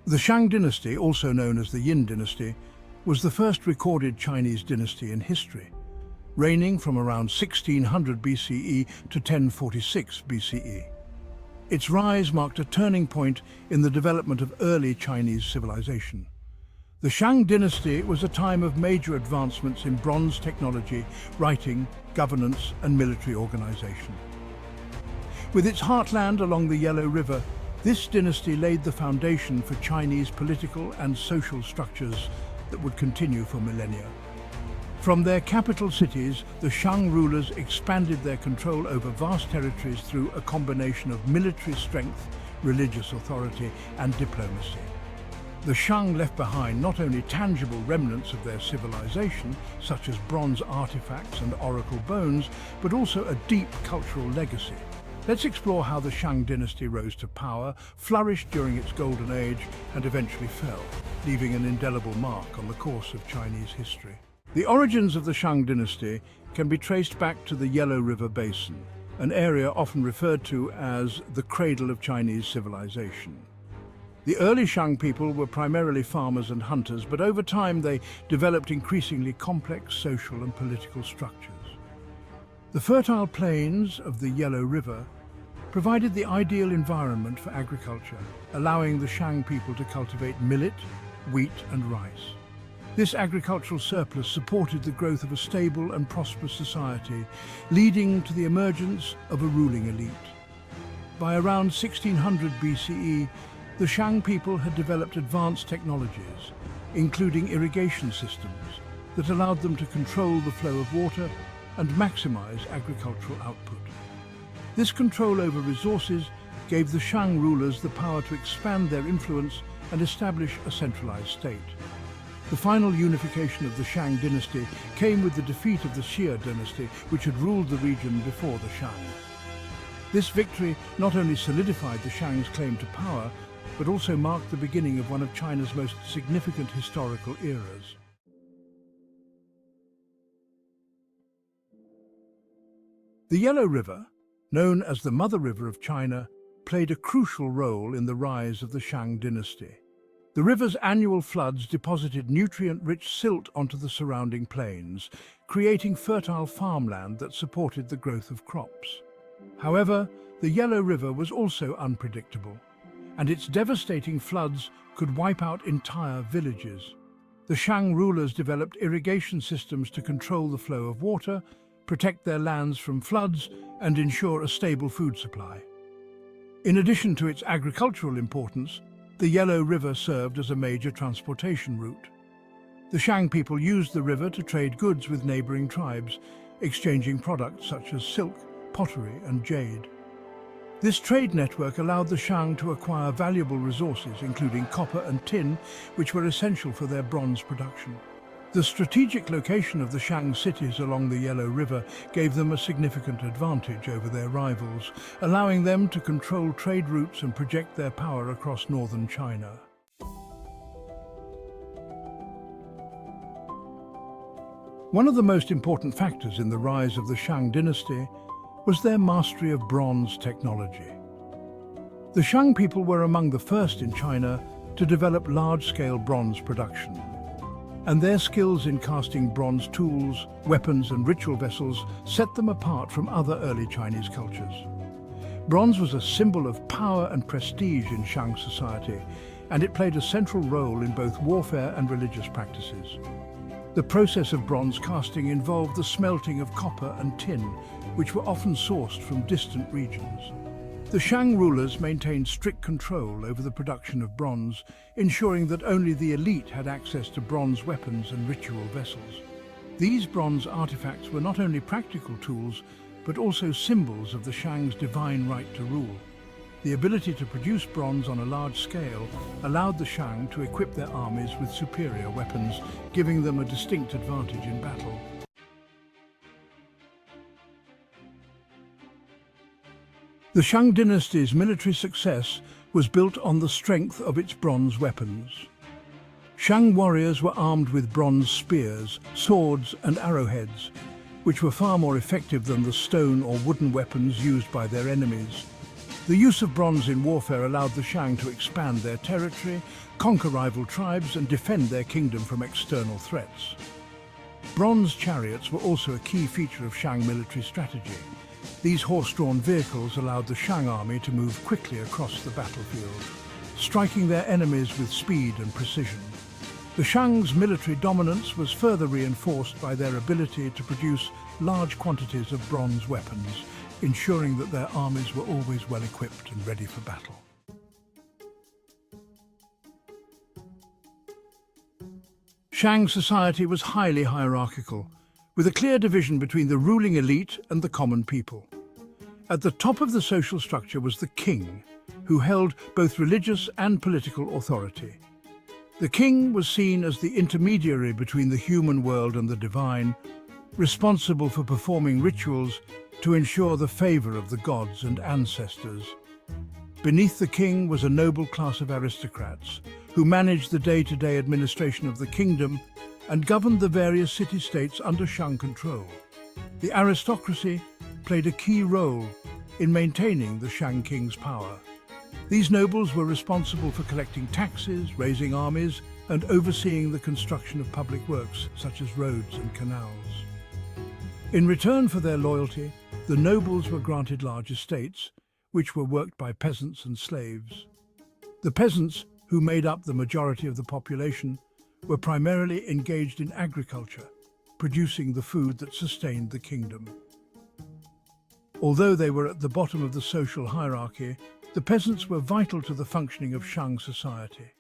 The Shang Dynasty, also known as the Yin Dynasty, was the first recorded Chinese dynasty in history, reigning from around 1600 BCE to 1046 BCE. Its rise marked a turning point in the development of early Chinese civilization. The Shang Dynasty was a time of major advancements in bronze technology, writing, governance, and military organization. With its heartland along the Yellow River, this dynasty laid the foundation for Chinese political and social structures that would continue for millennia. From their capital cities, the Shang rulers expanded their control over vast territories through a combination of military strength, religious authority, and diplomacy. The Shang left behind not only tangible remnants of their civilization, such as bronze artifacts and oracle bones, but also a deep cultural legacy. Let's explore how the Shang dynasty rose to power, flourished during its golden age, and eventually fell, leaving an indelible mark on the course of Chinese history. The origins of the Shang dynasty can be traced back to the Yellow River basin, an area often referred to as the cradle of Chinese civilization. The early Shang people were primarily farmers and hunters, but over time they developed increasingly complex social and political structures. The fertile plains of the Yellow River provided the ideal environment for agriculture, allowing the Shang people to cultivate millet, wheat and rice. This agricultural surplus supported the growth of a stable and prosperous society, leading to the emergence of a ruling elite. By around 1600 BCE, the Shang people had developed advanced technologies, including irrigation systems, that allowed them to control the flow of water and maximize agricultural output. This control over resources gave the Shang rulers the power to expand their influence and establish a centralized state. The final unification of the Shang dynasty came with the defeat of the Xia dynasty, which had ruled the region before the Shang. This victory not only solidified the Shang's claim to power, but also marked the beginning of one of China's most significant historical eras. The Yellow River, known as the Mother River of China, played a crucial role in the rise of the Shang dynasty. The river's annual floods deposited nutrient-rich silt onto the surrounding plains, creating fertile farmland that supported the growth of crops. However, the Yellow River was also unpredictable, and its devastating floods could wipe out entire villages. The Shang rulers developed irrigation systems to control the flow of water, protect their lands from floods, and ensure a stable food supply. In addition to its agricultural importance, the Yellow River served as a major transportation route. The Shang people used the river to trade goods with neighboring tribes, exchanging products such as silk, pottery, and jade. This trade network allowed the Shang to acquire valuable resources, including copper and tin, which were essential for their bronze production. The strategic location of the Shang cities along the Yellow River gave them a significant advantage over their rivals, allowing them to control trade routes and project their power across northern China. One of the most important factors in the rise of the Shang dynasty was their mastery of bronze technology. The Shang people were among the first in China to develop large-scale bronze production, and their skills in casting bronze tools, weapons and ritual vessels set them apart from other early Chinese cultures. Bronze was a symbol of power and prestige in Shang society, and it played a central role in both warfare and religious practices. The process of bronze casting involved the smelting of copper and tin, which were often sourced from distant regions. The Shang rulers maintained strict control over the production of bronze, ensuring that only the elite had access to bronze weapons and ritual vessels. These bronze artifacts were not only practical tools, but also symbols of the Shang's divine right to rule. The ability to produce bronze on a large scale allowed the Shang to equip their armies with superior weapons, giving them a distinct advantage in battle. The Shang dynasty's military success was built on the strength of its bronze weapons. Shang warriors were armed with bronze spears, swords and arrowheads, which were far more effective than the stone or wooden weapons used by their enemies. The use of bronze in warfare allowed the Shang to expand their territory, conquer rival tribes, and defend their kingdom from external threats. Bronze chariots were also a key feature of Shang military strategy. These horse-drawn vehicles allowed the Shang army to move quickly across the battlefield, striking their enemies with speed and precision. The Shang's military dominance was further reinforced by their ability to produce large quantities of bronze weapons, ensuring that their armies were always well equipped and ready for battle. Shang society was highly hierarchical, with a clear division between the ruling elite and the common people. At the top of the social structure was the king, who held both religious and political authority. The king was seen as the intermediary between the human world and the divine, responsible for performing rituals to ensure the favor of the gods and ancestors. Beneath the king was a noble class of aristocrats, who managed the day-to-day administration of the kingdom and governed the various city-states under Shang control. The aristocracy played a key role in maintaining the Shang king's power. These nobles were responsible for collecting taxes, raising armies, and overseeing the construction of public works such as roads and canals. In return for their loyalty, the nobles were granted large estates, which were worked by peasants and slaves. The peasants, who made up the majority of the population, were primarily engaged in agriculture, producing the food that sustained the kingdom. Although they were at the bottom of the social hierarchy, the peasants were vital to the functioning of Shang society.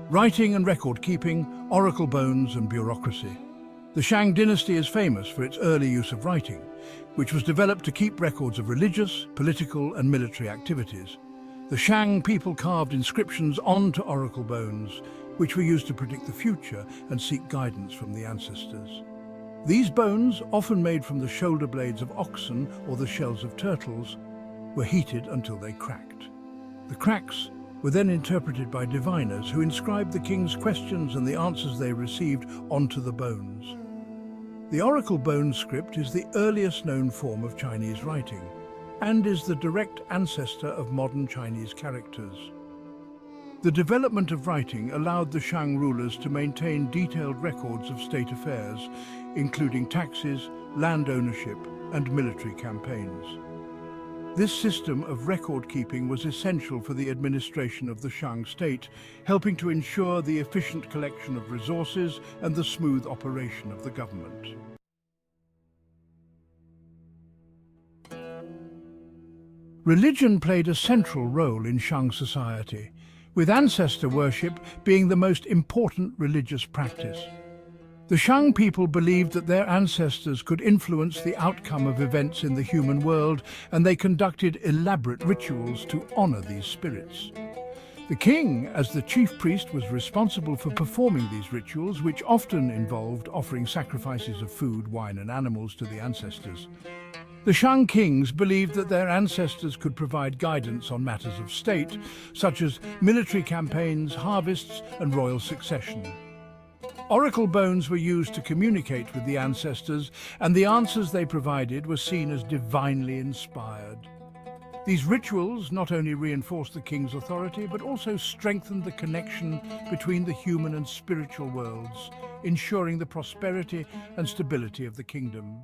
Writing and record-keeping, oracle bones and bureaucracy. The Shang dynasty is famous for its early use of writing, which was developed to keep records of religious, political and military activities. The Shang people carved inscriptions onto oracle bones, which were used to predict the future and seek guidance from the ancestors. These bones, often made from the shoulder blades of oxen or the shells of turtles, were heated until they cracked. The cracks were then interpreted by diviners who inscribed the king's questions and the answers they received onto the bones. The oracle bone script is the earliest known form of Chinese writing and is the direct ancestor of modern Chinese characters. The development of writing allowed the Shang rulers to maintain detailed records of state affairs, including taxes, land ownership, and military campaigns. This system of record-keeping was essential for the administration of the Shang state, helping to ensure the efficient collection of resources and the smooth operation of the government. Religion played a central role in Shang society, with ancestor worship being the most important religious practice. The Shang people believed that their ancestors could influence the outcome of events in the human world, and they conducted elaborate rituals to honor these spirits. The king, as the chief priest, was responsible for performing these rituals, which often involved offering sacrifices of food, wine, and animals to the ancestors. The Shang kings believed that their ancestors could provide guidance on matters of state, such as military campaigns, harvests, and royal succession. Oracle bones were used to communicate with the ancestors, and the answers they provided were seen as divinely inspired. These rituals not only reinforced the king's authority, but also strengthened the connection between the human and spiritual worlds, ensuring the prosperity and stability of the kingdom.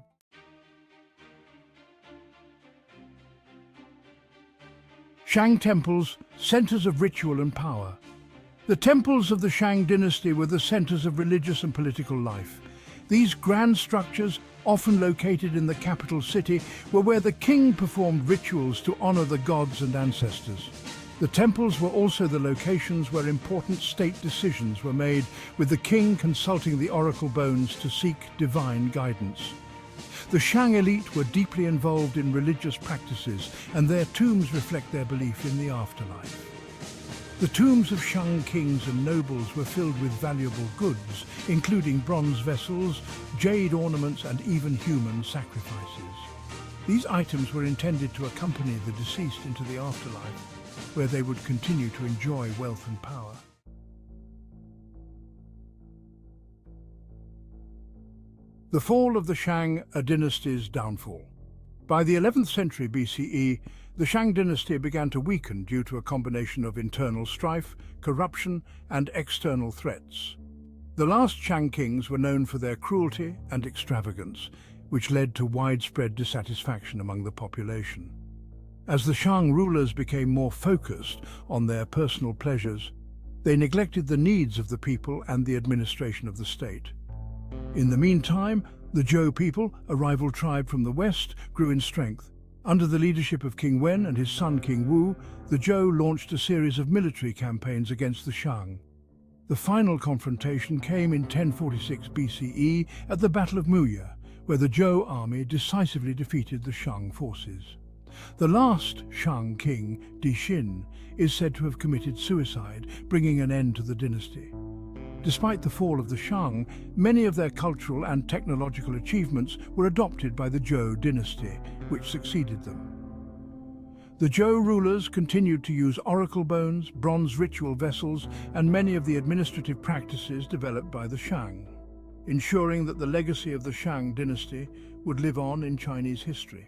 Shang temples, centers of ritual and power. The temples of the Shang dynasty were the centers of religious and political life. These grand structures, often located in the capital city, were where the king performed rituals to honor the gods and ancestors. The temples were also the locations where important state decisions were made, with the king consulting the oracle bones to seek divine guidance. The Shang elite were deeply involved in religious practices, and their tombs reflect their belief in the afterlife. The tombs of Shang kings and nobles were filled with valuable goods, including bronze vessels, jade ornaments, and even human sacrifices. These items were intended to accompany the deceased into the afterlife, where they would continue to enjoy wealth and power. . The fall of the Shang dynasty's downfall. By the 11th century BCE, the Shang dynasty began to weaken due to a combination of internal strife, corruption, and external threats. The last Shang kings were known for their cruelty and extravagance, which led to widespread dissatisfaction among the population. As the Shang rulers became more focused on their personal pleasures, they neglected the needs of the people and the administration of the state. In the meantime, the Zhou people, a rival tribe from the west, grew in strength. Under the leadership of King Wen and his son King Wu, the Zhou launched a series of military campaigns against the Shang. The final confrontation came in 1046 BCE at the Battle of Muya, where the Zhou army decisively defeated the Shang forces. The last Shang king, Di Xin, is said to have committed suicide, bringing an end to the dynasty. Despite the fall of the Shang, many of their cultural and technological achievements were adopted by the Zhou dynasty, which succeeded them. The Zhou rulers continued to use oracle bones, bronze ritual vessels, and many of the administrative practices developed by the Shang, ensuring that the legacy of the Shang dynasty would live on in Chinese history.